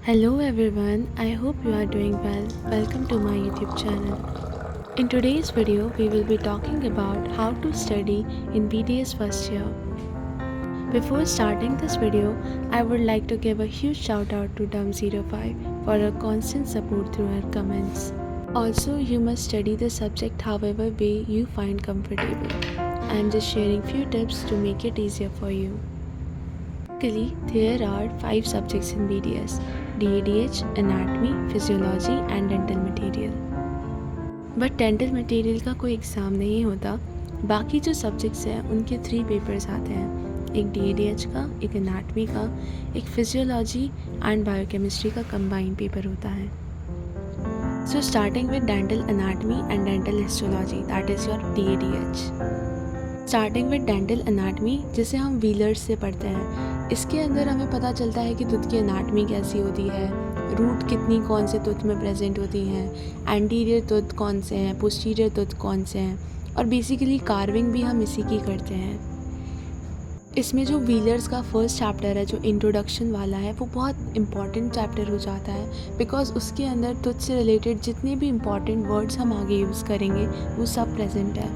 Hello everyone, I hope you are doing well. Welcome to my YouTube channel. In today's video, we will be talking about how to study in BTS first year. Before starting this video, I would like to give a huge shout out to Dum05 for her constant support through her comments. Also, you must study the subject however way you find comfortable. I am just sharing few tips to make it easier for you. Basically, there are 5 subjects in BDS: DADH, Anatomy, Physiology and Dental Material. But dental material का कोई exam नहीं होता। बाकी जो subjects हैं उनके 3 papers आते हैं, एक DADH का, एक एनाटमी का, एक फिजियोलॉजी एंड बायोकेमिस्ट्री का कंबाइंड पेपर होता है। So starting with dental anatomy and dental histology, that is your DADH। Starting with dental anatomy, जिसे हम व्हीलर्स से पढ़ते हैं, इसके अंदर हमें पता चलता है कि दूध की एनाटमी कैसी होती है, रूट कितनी कौन से टूथ में प्रेजेंट होती हैं, एंटीरियर टूथ कौन से हैं, पोस्टीरियर टूथ कौन से हैं, और बेसिकली कार्विंग भी हम इसी की करते हैं। इसमें जो व्हीलर्स का फर्स्ट चैप्टर है, जो इंट्रोडक्शन वाला है, वो बहुत इंपॉर्टेंट चैप्टर हो जाता है बिकॉज उसके अंदर टूथ से रिलेटेड जितने भी इंपॉर्टेंट वर्ड्स हम आगे यूज़ करेंगे वो सब प्रेजेंट है।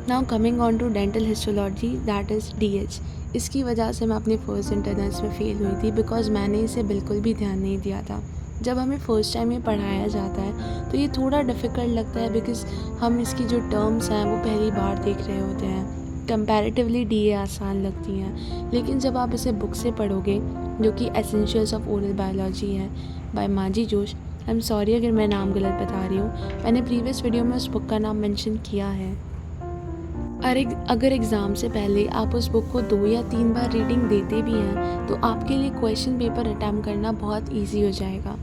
Now coming on to dental histology, that is DH। इसकी वजह से मैं अपने फर्स्ट इंटरनेट्स में फ़ेल हुई थी बिकॉज मैंने इसे बिल्कुल भी ध्यान नहीं दिया था। जब हमें फ़र्स्ट टाइम ये पढ़ाया जाता है तो ये थोड़ा डिफ़िकल्ट लगता है बिकॉज हम इसकी जो टर्म्स हैं वो पहली बार देख रहे होते हैं। कंपैरेटिवली DA आसान लगती हैं, लेकिन जब आप इसे बुक से पढ़ोगे, जो कि एसेंशियल्स ऑफ ओरल बायोलॉजी है बाय माजी जोश, आई एम सॉरी अगर मैं नाम गलत बता रही हूँ, मैंने प्रीवियस वीडियो में उस बुक का नाम मेंशन किया है। अगर एग्ज़ाम से पहले आप उस बुक को 2 या 3 बार रीडिंग देते भी हैं तो आपके लिए क्वेश्चन पेपर अटैम्प्ट करना बहुत इजी हो जाएगा।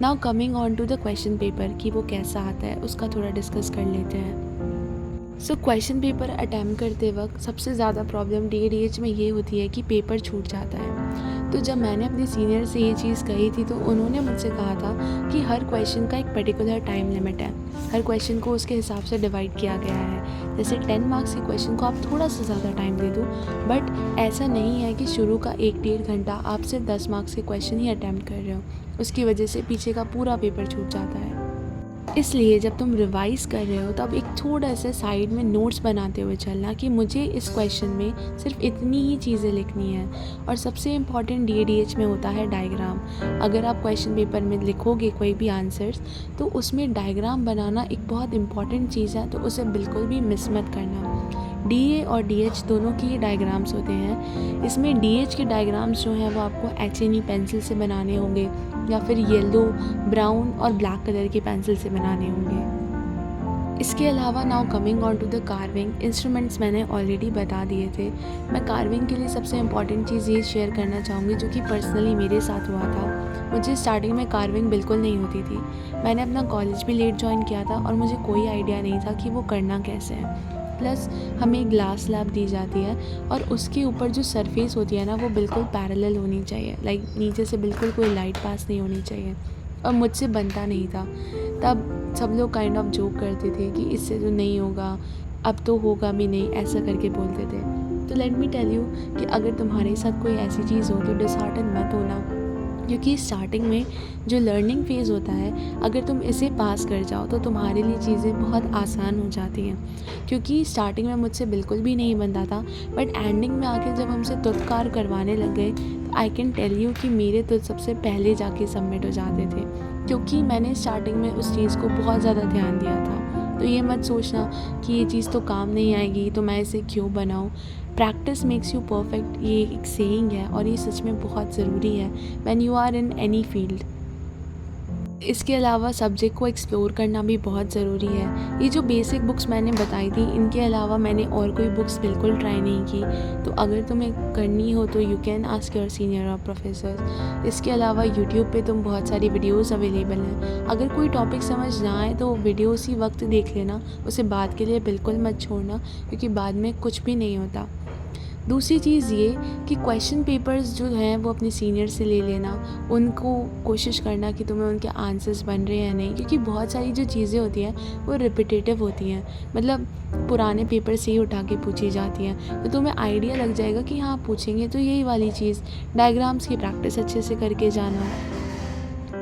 Now coming on to the question paper कि वो कैसा आता है, उसका थोड़ा डिस्कस कर लेते हैं। सो क्वेश्चन पेपर अटैम्प्ट करते वक्त सबसे ज़्यादा प्रॉब्लम DADH में ये होती है कि पेपर छूट जाता है। तो जब मैंने अपने सीनियर से ये चीज़ कही थी तो उन्होंने मुझसे कहा था कि हर क्वेश्चन का एक पर्टिकुलर टाइम लिमिट है, हर क्वेश्चन को उसके हिसाब से डिवाइड किया गया है। जैसे 10 मार्क्स के क्वेश्चन को आप थोड़ा सा ज़्यादा टाइम दे दो, बट ऐसा नहीं है कि शुरू का 1-1.5 घंटा आप सिर्फ 10 मार्क्स के क्वेश्चन ही अटैम्प्ट कर रहे हो, उसकी वजह से पीछे का पूरा पेपर छूट जाता है। इसलिए जब तुम रिवाइज कर रहे हो तब एक थोड़ा सा साइड में नोट्स बनाते हुए चलना कि मुझे इस क्वेश्चन में सिर्फ इतनी ही चीज़ें लिखनी है। और सबसे इम्पॉर्टेंट DADH में होता है डायग्राम। अगर आप क्वेश्चन पेपर में लिखोगे कोई भी आंसर्स तो उसमें डायग्राम बनाना एक बहुत इंपॉर्टेंट चीज़ है, तो उसे बिल्कुल भी मिस मत करना। DA और DH दोनों की ये डायग्राम्स होते हैं। इसमें DH के डायग्राम्स जो हैं वो आपको HNE पेंसिल से बनाने होंगे या फिर येलो, ब्राउन और ब्लैक कलर की पेंसिल से बनाने होंगे। इसके अलावा now coming on to the carving, instruments मैंने ऑलरेडी बता दिए थे। मैं कार्विंग के लिए सबसे इम्पॉर्टेंट चीज़ ये शेयर करना चाहूँगी जो कि पर्सनली मेरे साथ हुआ था। मुझे स्टार्टिंग में कार्विंग बिल्कुल नहीं होती थी। मैंने अपना कॉलेज भी लेट ज्वाइन किया था और मुझे कोई आइडिया नहीं था कि वो करना कैसे है। प्लस हमें ग्लास स्लैब दी जाती है और उसके ऊपर जो सरफेस होती है ना वो बिल्कुल पैरेलल होनी चाहिए, लाइक नीचे से बिल्कुल कोई लाइट पास नहीं होनी चाहिए, और मुझसे बनता नहीं था। तब सब लोग काइंड ऑफ जोक करते थे कि इससे तो नहीं होगा, अब तो होगा भी नहीं, ऐसा करके बोलते थे। तो लेट मी टेल यू कि अगर तुम्हारे साथ कोई ऐसी चीज़ हो तो डिसहार्टन मत होना, क्योंकि स्टार्टिंग में जो लर्निंग फेज़ होता है, अगर तुम इसे पास कर जाओ तो तुम्हारे लिए चीज़ें बहुत आसान हो जाती हैं। क्योंकि स्टार्टिंग में मुझसे बिल्कुल भी नहीं बनता था, बट एंडिंग में आके जब हमसे तुत्कार करवाने लग गए तो आई कैन टेल यू कि मेरे तुत सबसे पहले जाके सबमिट हो जाते थे, क्योंकि मैंने स्टार्टिंग में उस चीज़ को बहुत ज़्यादा ध्यान दिया था। तो ये मत सोचना कि ये चीज़ तो काम नहीं आएगी तो मैं इसे क्यों बनाऊँ। प्रैक्टिस मेक्स यू परफेक्ट, ये एक सेइंग है और ये सच में बहुत ज़रूरी है when you are in any field. इसके अलावा सब्जेक्ट को एक्सप्लोर करना भी बहुत ज़रूरी है। ये जो बेसिक बुक्स मैंने बताई थी, इनके अलावा मैंने और कोई बुक्स बिल्कुल ट्राई नहीं की। तो अगर तुम्हें करनी हो तो you can ask your senior और प्रोफेसर। इसके अलावा यूट्यूब पे तुम बहुत सारी वीडियोस अवेलेबल हैं। अगर कोई टॉपिक समझ ना आए तो वीडियो उसी वक्त देख लेना, उसे बाद के लिए बिल्कुल मत छोड़ना, क्योंकि बाद में कुछ भी नहीं होता। दूसरी चीज़ ये कि क्वेश्चन पेपर्स जो हैं वो अपने सीनियर से ले लेना, उनको कोशिश करना कि तुम्हें उनके आंसर्स बन रहे हैं या नहीं, क्योंकि बहुत सारी जो चीज़ें होती हैं वो रिपीटेटिव होती हैं, मतलब पुराने पेपर से ही उठा के पूछी जाती हैं। तो तुम्हें आइडिया लग जाएगा कि हाँ पूछेंगे तो यही वाली चीज़। डायग्राम्स की प्रैक्टिस अच्छे से करके जाना।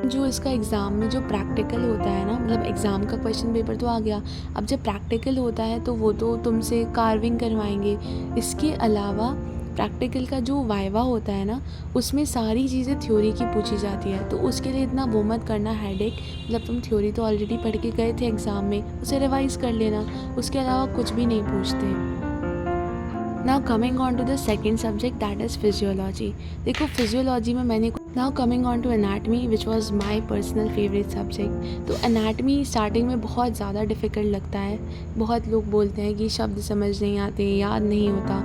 जो इसका एग्ज़ाम में जो प्रैक्टिकल होता है ना, मतलब एग्ज़ाम का क्वेश्चन पेपर तो आ गया, अब जब प्रैक्टिकल होता है तो वो तो तुमसे कार्विंग करवाएंगे। इसके अलावा प्रैक्टिकल का जो वाइवा होता है ना, उसमें सारी चीज़ें थ्योरी की पूछी जाती है, तो उसके लिए इतना वो मत करना हेडेक। मतलब तुम थ्योरी तो ऑलरेडी पढ़ के गए थे एग्ज़ाम में, उसे रिवाइज़ कर लेना, उसके अलावा कुछ भी नहीं पूछते। Now coming on to the second subject, that is physiology. देखो फिजियोलॉजी में मैंने now coming on to anatomy which was my personal favourite subject. तो एनाटमी स्टार्टिंग में बहुत ज़्यादा डिफ़िकल्ट लगता है। बहुत लोग बोलते हैं कि शब्द समझ नहीं आते, याद नहीं होता।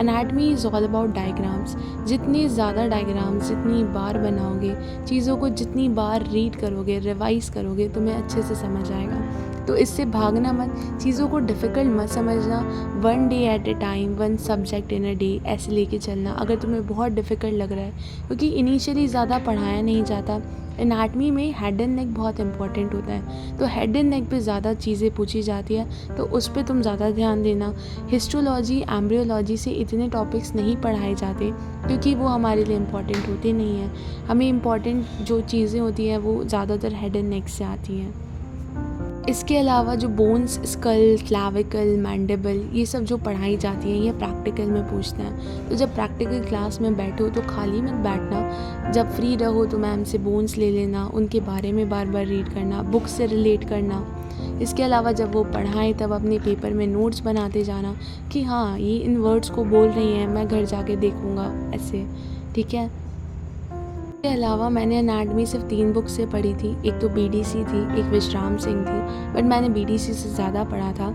Anatomy is all about diagrams. जितनी ज़्यादा डायग्राम्स जितनी बार बनाओगे, चीज़ों को जितनी बार रीड करोगे, रिवाइज़ करोगे, तुम्हें अच्छे से समझ आएगा। तो इससे भागना मत, चीज़ों को डिफ़िकल्ट मत समझना। 1 day at A time, 1 subject in a day ऐसे लेके चलना अगर तुम्हें बहुत डिफ़िकल्ट लग रहा है, क्योंकि इनिशियली ज़्यादा पढ़ाया नहीं जाता। एनाटमी में हेड एंड नेक बहुत इंपॉर्टेंट होता है, तो हेड एंड नेक पे ज़्यादा चीज़ें पूछी जाती है, तो उस पर तुम ज़्यादा ध्यान देना। हिस्टोलॉजी, एम्ब्रियोलॉजी से इतने टॉपिक्स नहीं पढ़ाए जाते, क्योंकि वो हमारे लिए इम्पॉर्टेंट होते नहीं हैं। हमें इम्पॉर्टेंट जो चीज़ें होती हैं वो ज़्यादातर हेड एंड नेक से आती हैं। इसके अलावा जो बोन्स, स्कल, क्लैविकल, मैंडिबल, ये सब जो पढ़ाई जाती है ये प्रैक्टिकल में पूछते हैं। तो जब प्रैक्टिकल क्लास में बैठो तो खाली मत बैठना, जब फ्री रहो तो मैम से बोन्स ले लेना, उनके बारे में बार बार रीड करना, बुक से रिलेट करना। इसके अलावा जब वो पढ़ाएं तब अपने पेपर में नोट्स बनाते जाना कि हाँ ये इन वर्ड्स को बोल रही हैं, मैं घर जाके देखूँगा ऐसे, ठीक है। इसके अलावा मैंने एनाटमी सिर्फ 3 बुक से पढ़ी थी। एक तो बीडीसी थी, एक विश्राम सिंह थी, बट मैंने बीडीसी से ज़्यादा पढ़ा था।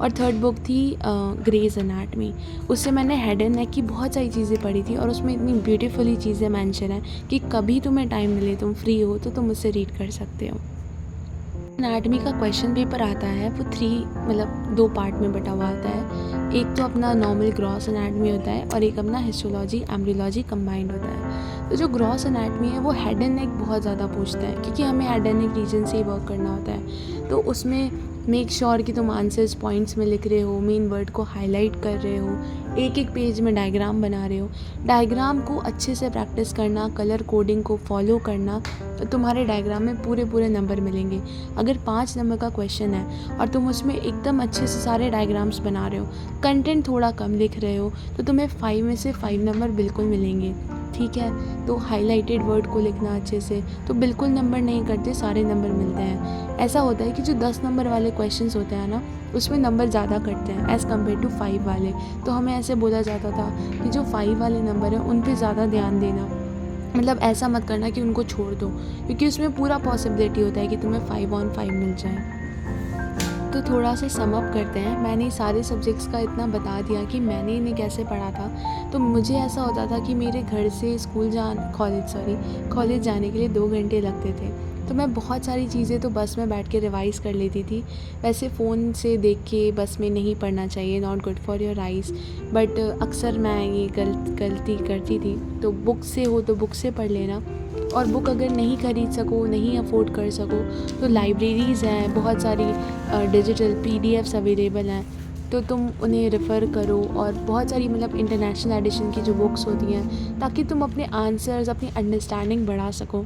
और थर्ड बुक थी ग्रेज एनाटमी। उससे मैंने हेड एंड नेक की बहुत सारी चीज़ें पढ़ी थी, और उसमें इतनी ब्यूटीफुली चीज़ें मेंशन है कि कभी तुम्हें टाइम मिले, तुम फ्री हो तो तुम उससे रीड कर सकते हो। एनाटमी का क्वेश्चन पेपर आता है, वो 2 पार्ट में बटा हुआ आता है। एक तो अपना नॉर्मल ग्रॉस एनाटमी होता है, और एक अपना हिस्टोलॉजी, एम्ब्रियोलॉजी कंबाइंड होता है। तो जो ग्रॉस एनाटमी है वो हेड एंड नेक बहुत ज़्यादा पूछता है, क्योंकि हमें हेड एंड नेक रीजन से ही वर्क करना होता है। तो उसमें मेक श्योर कि तुम आंसर्स पॉइंट्स में लिख रहे हो, मेन वर्ड को हाईलाइट कर रहे हो, एक एक पेज में डायग्राम बना रहे हो। डायग्राम को अच्छे से प्रैक्टिस करना, कलर कोडिंग को फॉलो करना, तो तुम्हारे डायग्राम में पूरे पूरे नंबर मिलेंगे। अगर 5 नंबर का क्वेश्चन है और तुम उसमें एकदम अच्छे से सारे डायग्राम्स बना रहे हो, कंटेंट थोड़ा कम लिख रहे हो, तो तुम्हें 5 में से 5 नंबर बिल्कुल मिलेंगे, ठीक है। तो हाईलाइटेड वर्ड को लिखना अच्छे से, तो बिल्कुल नंबर नहीं करते, सारे नंबर मिलते हैं। ऐसा होता है कि जो 10 नंबर वाले क्वेश्चंस होते हैं ना, उसमें नंबर ज़्यादा कटते हैं एज़ कम्पेयर टू 5 वाले। तो हमें ऐसे बोला जाता था कि जो 5 वाले नंबर हैं उन पे ज़्यादा ध्यान देना, मतलब ऐसा मत करना कि उनको छोड़ दो, क्योंकि उसमें पूरा पॉसिबिलिटी होता है कि तुम्हें 5 on 5 मिल जाए। तो थोड़ा सा सम अप करते हैं। मैंने सारे सब्जेक्ट्स का इतना बता दिया कि मैंने इन्हें कैसे पढ़ा था। तो मुझे ऐसा होता था कि मेरे घर से कॉलेज जाने के लिए 2 घंटे लगते थे, तो मैं बहुत सारी चीज़ें तो बस में बैठ के रिवाइज़ कर लेती थी। वैसे फ़ोन से देख के बस में नहीं पढ़ना चाहिए, not good for your eyes, but अक्सर मैं ये गलती करती थी। तो बुक से हो तो बुक से पढ़ लेना, और बुक अगर नहीं खरीद सको, नहीं अफोर्ड कर सको, तो लाइब्रेरीज़ हैं बहुत सारी, डिजिटल पीडीएफ्स अवेलेबल हैं, तो तुम उन्हें रेफ़र करो। और बहुत सारी मतलब इंटरनेशनल एडिशन की जो बुक्स होती हैं, ताकि तुम अपने आंसर्स, अपनी अंडरस्टैंडिंग बढ़ा सको।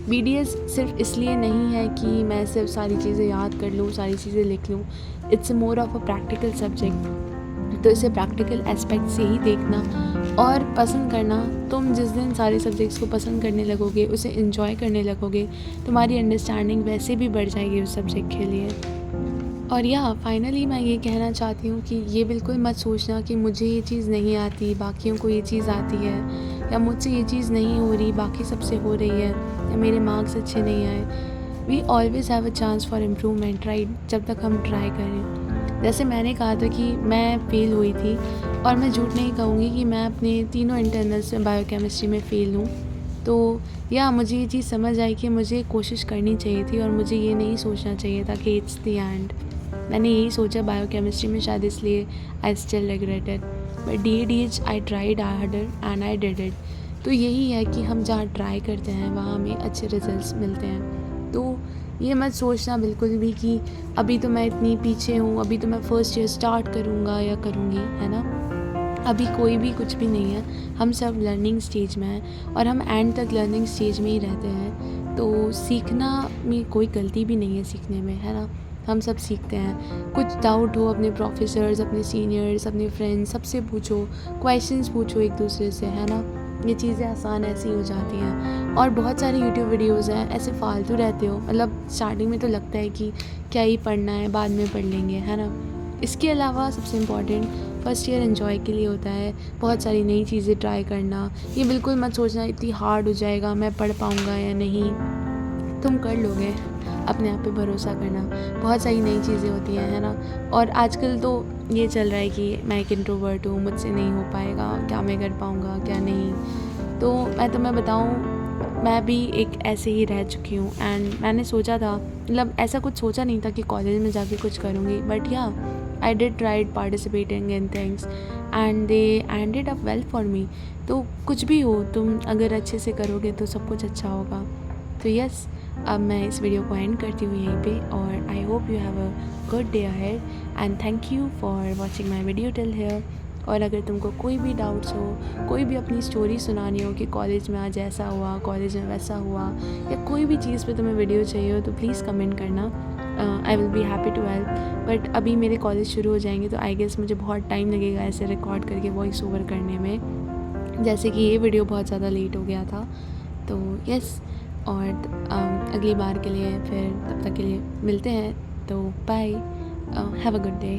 बीडीएस सिर्फ इसलिए नहीं है कि मैं सिर्फ सारी चीज़ें याद कर लूँ, सारी चीज़ें लिख लूँ। It's more of a practical subject, तो इसे प्रैक्टिकल एस्पेक्ट से ही देखना और पसंद करना। तुम जिस दिन सारे सब्जेक्ट्स को पसंद करने लगोगे, उसे एंजॉय करने लगोगे, तुम्हारी अंडरस्टैंडिंग वैसे भी बढ़ जाएगी उस सब्जेक्ट के लिए। और फाइनली मैं ये कहना चाहती हूँ कि ये बिल्कुल मत सोचना कि मुझे ये चीज़ नहीं आती, बाकियों को ये चीज़ आती है, या मुझसे ये चीज़ नहीं हो रही, बाकी सबसे हो रही है, या मेरे मार्क्स अच्छे नहीं आए। We always have a chance for improvement, right, जब तक हम ट्राई करें। जैसे मैंने कहा था कि मैं फ़ेल हुई थी, और मैं झूठ नहीं कहूँगी कि मैं अपने तीनों इंटरनल्स में बायोकेमिस्ट्री में फ़ेल हूँ। तो मुझे ये चीज़ समझ आई कि मुझे कोशिश करनी चाहिए थी, और मुझे ये नहीं सोचना चाहिए था कि इट्स द एंड। मैंने यही सोचा बायोकेमिस्ट्री में, शायद इसलिए I still regret it, but DADH I tried harder and I did it. तो यही है कि हम जहाँ ट्राई करते हैं वहाँ हमें अच्छे रिजल्ट्स मिलते हैं। तो ये मत सोचना बिल्कुल भी कि अभी तो मैं इतनी पीछे हूँ, अभी तो मैं फर्स्ट ईयर स्टार्ट करूँगा या करूँगी, है ना। अभी कोई भी कुछ भी नहीं है, हम सब लर्निंग स्टेज में हैं और हम एंड तक लर्निंग स्टेज में ही रहते हैं। तो सीखना में कोई गलती भी नहीं है सीखने में, है ना? हम सब सीखते हैं। कुछ डाउट हो अपने प्रोफेसर्स, अपने सीनियर्स, अपने फ्रेंड्स, सबसे पूछो, क्वेश्चंस पूछो एक दूसरे से, है ना? ये चीज़ें आसान ऐसी हो जाती हैं। और बहुत सारे यूट्यूब वीडियोज़ हैं, ऐसे फालतू रहते हो, मतलब स्टार्टिंग में तो लगता है कि क्या ही पढ़ना है, बाद में पढ़ लेंगे, है ना? इसके अलावा सबसे इम्पॉर्टेंट फर्स्ट ईयर एंजॉय के लिए होता है, बहुत सारी नई चीज़ें ट्राई करना। ये बिल्कुल मत सोचना इतनी हार्ड हो जाएगा, मैं पढ़ पाऊँगा या नहीं, तुम कर लोगे, अपने आप पे भरोसा करना। बहुत सारी नई चीज़ें होती हैं, है ना? और आजकल तो ये चल रहा है कि मैं एक इंट्रोवर्ट हूँ, मुझसे नहीं हो पाएगा, क्या मैं कर पाऊँगा, क्या नहीं। तो मैं तुम्हें बताऊँ, मैं भी एक ऐसे ही रह चुकी हूँ एंड मैंने सोचा था, मतलब ऐसा कुछ सोचा नहीं था कि कॉलेज में जाके कुछ करूँगी, बट या I did tried participating in things and they ended up well for me. तो कुछ भी हो, तुम अगर अच्छे से करोगे तो सब कुछ अच्छा होगा। तो यस, अब मैं इस वीडियो को एंड करती हूँ यहीं पे और I hope you have a good day ahead and thank you for watching my video till here. और अगर तुमको कोई भी डाउट्स हो, कोई भी अपनी स्टोरी सुनानी हो कि कॉलेज में आज ऐसा हुआ, कॉलेज में वैसा हुआ, या कोई भी चीज़ पे तुम्हें वीडियो चाहिए हो तो प्लीज़ कमेंट करना। I will be happy to help. But अभी मेरे कॉलेज शुरू हो जाएंगे तो आई गेस मुझे बहुत टाइम लगेगा ऐसे रिकॉर्ड करके वॉइस ओवर करने में, जैसे कि ये वीडियो बहुत ज़्यादा लेट हो गया था। तो यस, और अगली बार के लिए फिर तब तक के लिए मिलते हैं। तो bye, have a good day.